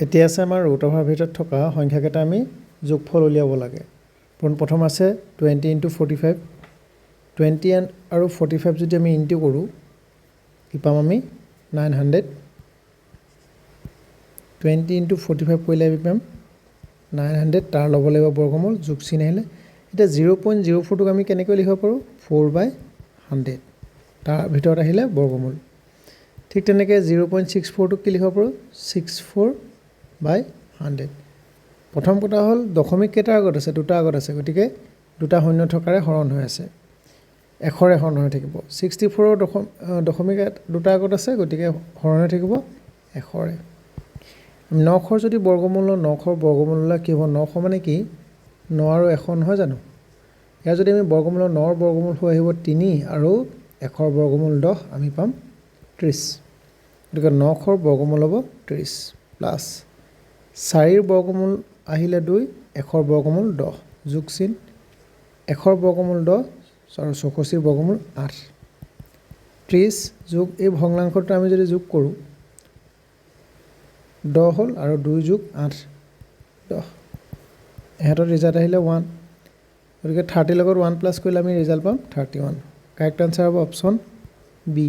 এতিয়া আছে আমাৰ ৰুট অভাৰ ভিতৰত থকা সংখ্যাকেইটা আমি যোগফল উলিয়াব লাগে। প্ৰথম আছে 20 × 45 20 আৰু 45 যদি আমি ইনটু কৰোঁ কি পাম আমি 900 20 × 45 কৰিলে আমি পাম 900 তাৰ ল'ব লাগিব বৰ্গমূল যোগ চিন আহিলে। এতিয়া 0.04টোক আমি কেনেকৈ লিখিব পাৰোঁ 4/100 তাৰ ভিতৰত আহিলে বৰ্গমূল। ঠিক তেনেকৈ 0.64টোক কি লিখিব পাৰোঁ 64/100। প্ৰথম কথা হ'ল দশমিক কেইটাৰ আগত আছে দুটা আগত আছে, গতিকে দুটা শূন্য থকাৰে হৰণ হৈ আছে, এশৰে হৰণ হৈ থাকিব। 64ৰ দশমিক দুটা আগত আছে, গতিকে হৰণ হৈ থাকিব এশৰে। 900 যদি বৰ্গমূল লওঁ 900ৰ বৰ্গমূল ল'লে কি হ'ব 900 মানে কি 9 আৰু 100 নহয় জানো। ইয়াৰ যদি আমি বৰ্গমূল লওঁ 9ৰ বৰ্গমূল হৈ আহিব 3 আৰু 100ৰ বৰ্গমূল 10 আমি পাম 30। গতিকে 900ৰ বৰ্গমূল হ'ব 30 প্লাছ 4ৰ বৰ্গমূল আহিলে 2 100ৰ বৰ্গমূল 10 যোগ চিন 100ৰ বৰ্গমূল 10 আৰু 64ৰ বৰ্গমূল 8 30 যোগ এই ভগ্নাংশটো আমি যদি যোগ কৰোঁ 10 হ'ল আৰু 2 যোগ 8 10 এহঁতৰ ৰিজাল্ট আহিলে 1। গতিকে 30 লগত 1 প্লাছ কৰিলে আমি ৰিজাল্ট পাম 31। কাৰেক্ট আনচাৰ হ'ব অপশ্যন বি।